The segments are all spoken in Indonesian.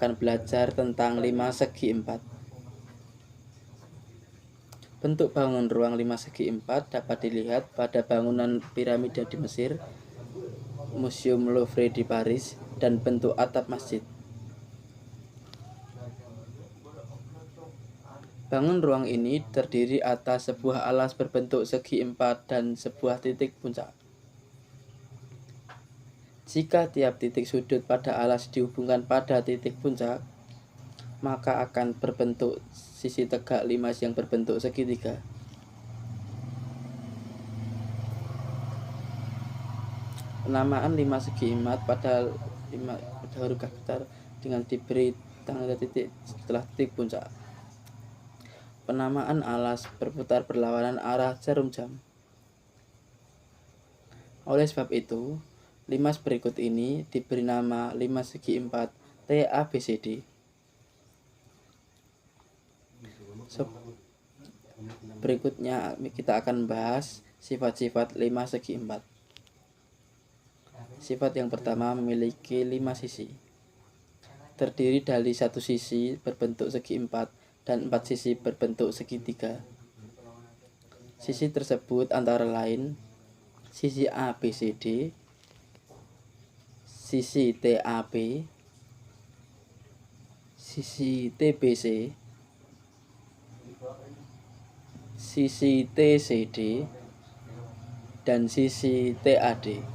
akan belajar tentang 5 segi 4. Bentuk bangun ruang 5 segi 4 dapat dilihat pada bangunan piramida di Mesir, Museum Louvre di Paris, dan bentuk atap masjid. Bangun ruang ini terdiri atas sebuah alas berbentuk segi 4 dan sebuah titik puncak. Jika tiap titik sudut pada alas dihubungkan pada titik puncak, maka akan berbentuk sisi tegak 5 yang berbentuk segitiga. Penamaan 5 segi 4 pada huruf kapital dengan diberi tanda titik setelah titik puncak. Penamaan alas berputar berlawanan arah jarum jam. Oleh sebab itu, 5 berikut ini diberi nama 5 segi 4 TABCD. Berikutnya kita akan bahas sifat-sifat 5 segi 4. Sifat yang pertama memiliki 5 sisi. Terdiri dari satu sisi berbentuk segi 4 dan 4 sisi berbentuk segitiga. Sisi tersebut antara lain sisi ABCD, sisi TAB, sisi TBC, sisi TCD, dan sisi TAD.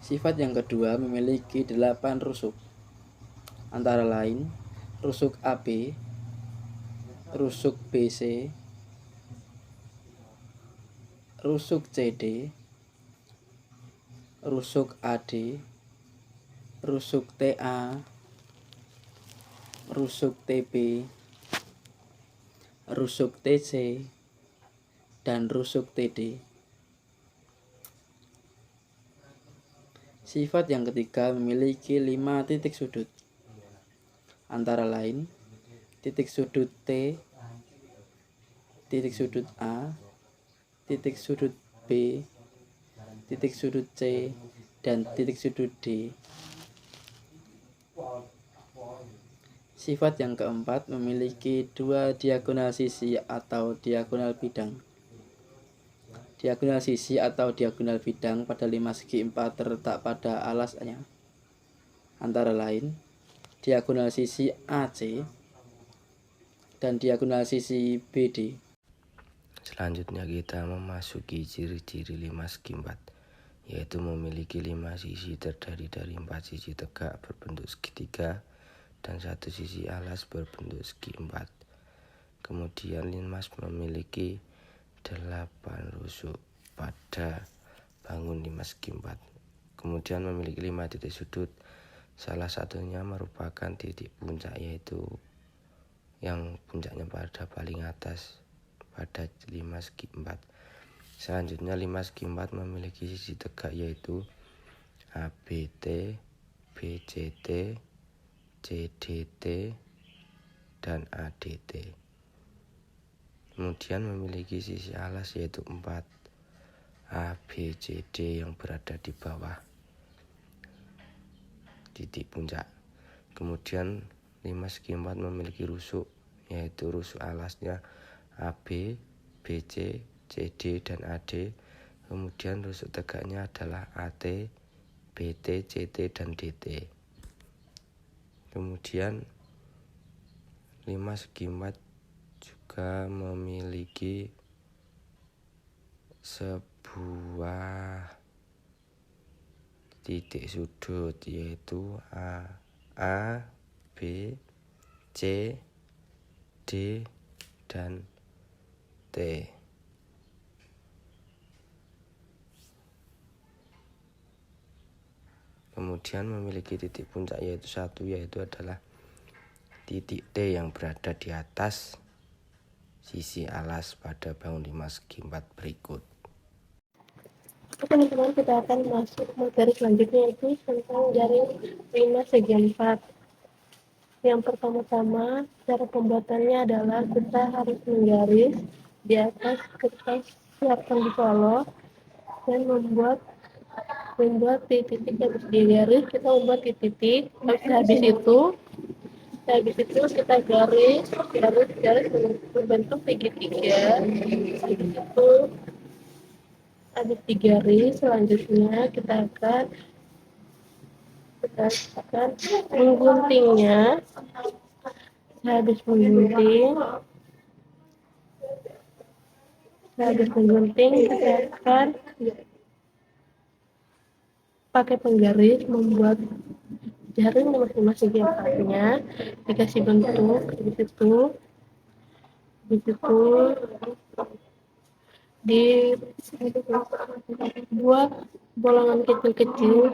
Sifat yang kedua memiliki 8 rusuk, antara lain rusuk AB, rusuk BC, rusuk CD, rusuk AD, rusuk TA, rusuk TB, rusuk TC, dan rusuk TD. Sifat yang ketiga memiliki 5 titik sudut, antara lain titik sudut T, titik sudut A, titik sudut B, titik sudut C, dan titik sudut D. Sifat yang keempat memiliki 2 diagonal sisi atau diagonal bidang. Diagonal sisi atau diagonal bidang pada 5 segi 4 terletak pada alasnya, antara lain diagonal sisi AC dan diagonal sisi BD. Selanjutnya kita memasuki ciri-ciri 5 segi 4, yaitu memiliki 5 sisi terdiri dari 4 sisi tegak berbentuk segitiga dan 1 sisi alas berbentuk segi 4. Kemudian 5 memiliki 8 rusuk pada bangun 5 segi 4. Kemudian memiliki 5 titik sudut, salah satunya merupakan titik puncak, yaitu yang puncaknya pada paling atas pada 5 segi 4. Selanjutnya 5 segi 4 memiliki sisi tegak, yaitu ABT, BCT, CDT, dan ADT. Kemudian memiliki sisi alas, yaitu 4 ABCD yang berada di bawah titik puncak. Kemudian 5 segi 4 memiliki rusuk, yaitu rusuk alasnya AB, BC, CD, dan AD. Kemudian rusuk tegaknya adalah AT, BT, CT, dan DT. Kemudian 5 segi 4 juga memiliki sebuah titik sudut, yaitu A, B, C, D, dan T. Kemudian memiliki titik puncak, yaitu adalah titik T yang berada di atas sisi alas pada bangun 5 segi 4 berikut. Teman-teman, kita akan masuk materi selanjutnya, yaitu tentang jaring 5 segi 4. Yang pertama-tama, cara pembuatannya adalah kita harus menggaris di atas kertas siapkan dicolor dan membuat membuat titik-titik habis di garis, kita membuat titik-titik. Habis itu kita garis membentuk segitiga. Habis digaris, selanjutnya kita akan mengguntingnya. Habis menggunting kita akan pakai penggaris membuat jaring masing-masing segi empatnya, dikasih bentuk. Habis itu dibuat bolongan kecil-kecil.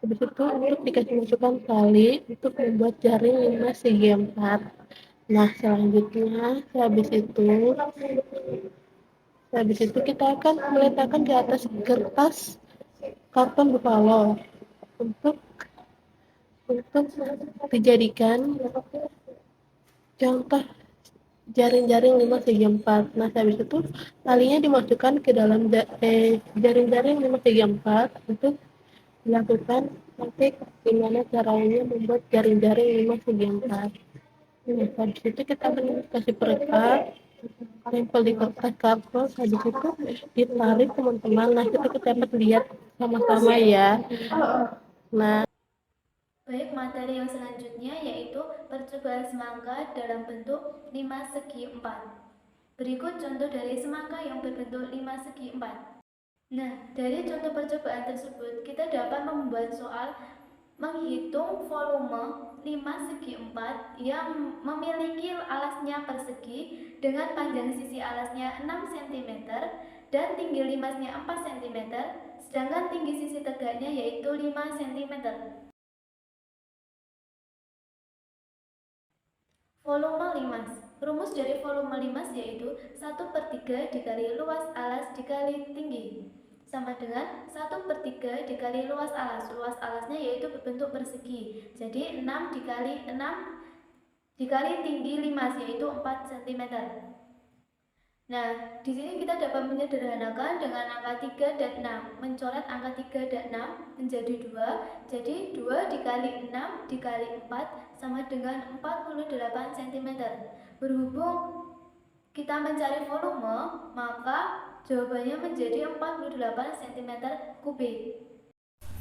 Habis itu untuk dikasih masukkan tali untuk membuat jaring 5 segi 4. Nah, selanjutnya habis itu kita akan meletakkan di atas kertas karton buffalo untuk dijadikan contoh jaring-jaring 5 segi 4. Nah, habis itu talinya dimasukkan ke dalam jaring-jaring 5 segi 4 untuk dilakukan nanti gimana caranya membuat jaring-jaring 5 segi 4. Nah, habis itu kita kasih perekat, tempel di kertas karton. Habis itu ditarik teman-teman. Nah, kita dapat lihat sama-sama ya. Nah, Baik, materi yang selanjutnya yaitu percobaan semangka dalam bentuk 5 segi 4. Berikut contoh dari semangka yang berbentuk 5 segi 4. Nah, dari contoh percobaan tersebut, kita dapat membuat soal menghitung volume 5 segi 4 yang memiliki alasnya persegi dengan panjang sisi alasnya 6 cm dan tinggi limasnya 4 cm, sedangkan tinggi sisi tegaknya yaitu 5 cm. Volume limas. Rumus dari volume limas yaitu 1/3 dikali luas alas dikali tinggi sama dengan 1/3 dikali luas alas. Luas alasnya yaitu berbentuk persegi. Jadi 6 dikali 6 dikali tinggi limas yaitu 4 cm. Nah, di sini kita dapat menyederhanakan dengan angka 3 dan 6. Mencoret angka 3 dan 6 menjadi 2. Jadi 2 dikali 6 dikali 4 sama dengan 48 cm. Berhubung kita mencari volume, maka jawabannya menjadi 48 cm kubik.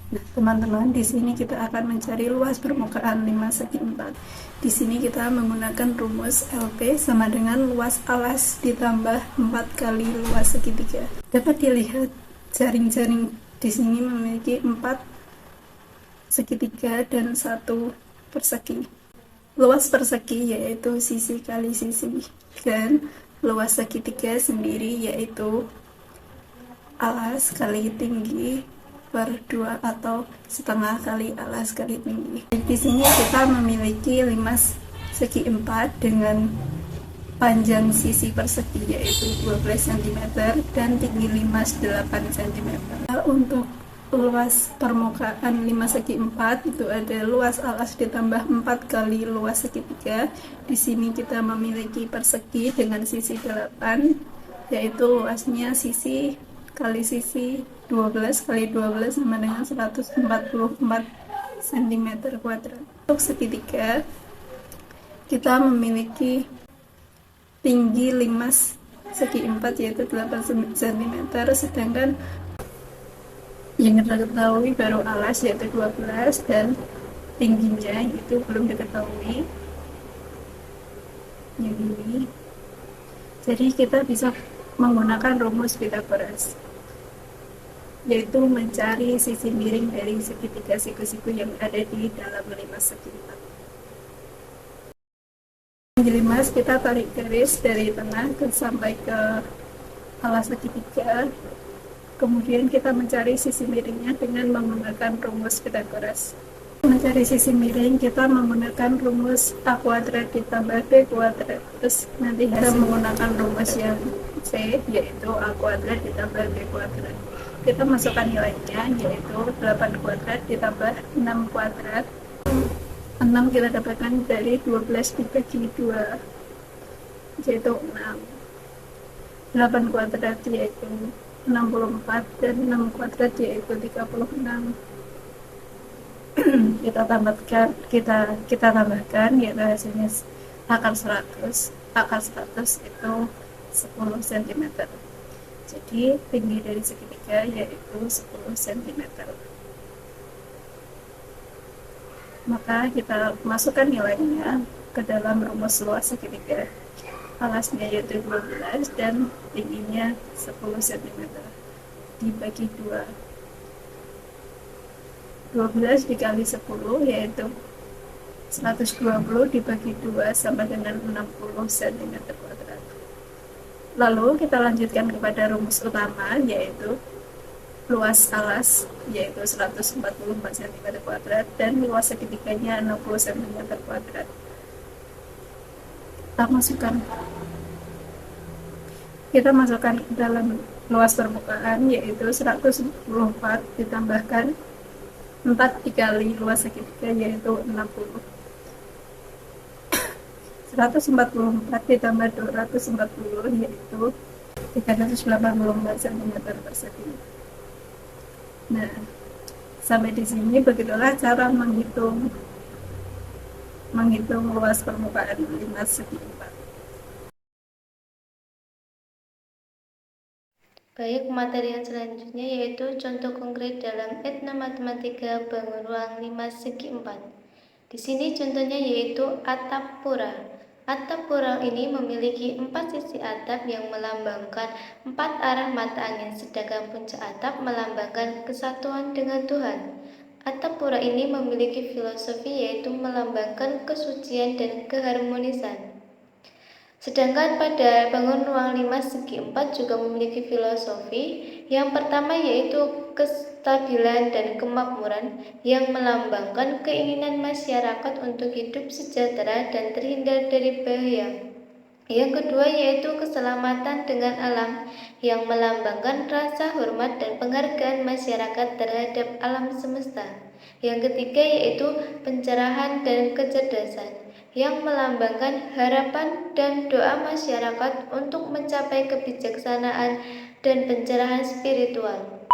Nah, teman-teman, di sini kita akan mencari luas permukaan 5 segi 4. Di sini kita menggunakan rumus LP sama dengan luas alas ditambah 4 kali luas segitiga. Dapat dilihat jaring-jaring di sini memiliki 4 segitiga dan 1 persegi. Luas persegi yaitu sisi kali sisi, dan luas segitiga sendiri yaitu alas kali tinggi per 2 atau setengah kali alas kali tinggi. Di sini kita memiliki limas segi 4 dengan panjang sisi persegi yaitu 12 cm dan tinggi limas 8 cm. Untuk luas permukaan 5 segi 4 itu ada luas alas ditambah 4 kali luas segitiga. Di sini kita memiliki persegi dengan sisi 8 yaitu luasnya sisi kali sisi 12 kali 12 sama dengan 144 cm kuadrat. Untuk segitiga kita memiliki tinggi limas segi 4 yaitu 8 cm, sedangkan yang kita ketahui baru alas yaitu 12 dan tingginya itu belum diketahui yang ini. Jadi kita bisa menggunakan rumus Pythagoras, yaitu mencari sisi miring dari segitiga siku-siku yang ada di dalam limas segi 4. Di limas kita tarik garis dari tengah sampai ke alas segitiga, kemudian kita mencari sisi miringnya dengan menggunakan rumus Pythagoras. Mencari sisi miring kita menggunakan rumus A kuadrat ditambah B kuadrat, terus nanti kita menggunakan rumus yang C yaitu A kuadrat ditambah B kuadrat. Kita masukkan nilainya yaitu 8 kuadrat ditambah 6 kuadrat. 6 kita dapatkan dari 12 dibagi 2 yaitu 6. 8 kuadrat yaitu 64 dan 6 kuadrat yaitu 36. kita tambahkan yaitu hasilnya akar 100 itu 10 cm. Jadi tinggi dari segitiga yaitu 10 cm. Maka kita masukkan nilainya ke dalam rumus luas segitiga. Alasnya yaitu 12 dan tingginya 10 cm dibagi 2. 12 dikali 10 yaitu 120 dibagi 2 sama dengan 60 cm kuadrat. Lalu kita lanjutkan kepada rumus utama yaitu luas alas yaitu 144 cm kuadrat dan luas segitiganya 60 cm kuadrat. Kita masukkan ke dalam luas permukaan yaitu 144 ditambahkan 4 dikali luas segitiga yaitu 60. 144 ditambah 240 yaitu 384 cm persegi. Nah, sampai di sini begitulah cara menghitung luas permukaan 5 segi 4. Baik, materi yang selanjutnya yaitu contoh konkret dalam etnomatematika bangun ruang 5 segi 4. Di sini contohnya yaitu atap pura. Atap pura ini memiliki 4 sisi atap yang melambangkan 4 arah mata angin, sedangkan puncak atap melambangkan kesatuan dengan Tuhan. Atap pura ini memiliki filosofi yaitu melambangkan kesucian dan keharmonisan. Sedangkan pada bangun ruang 5 segi 4 juga memiliki filosofi. Yang pertama yaitu kestabilan dan kemakmuran yang melambangkan keinginan masyarakat untuk hidup sejahtera dan terhindar dari bahaya. Yang kedua yaitu keselamatan dengan alam yang melambangkan rasa hormat dan penghargaan masyarakat terhadap alam semesta. Yang ketiga yaitu pencerahan dan kecerdasan yang melambangkan harapan dan doa masyarakat untuk mencapai kebijaksanaan dan pencerahan spiritual.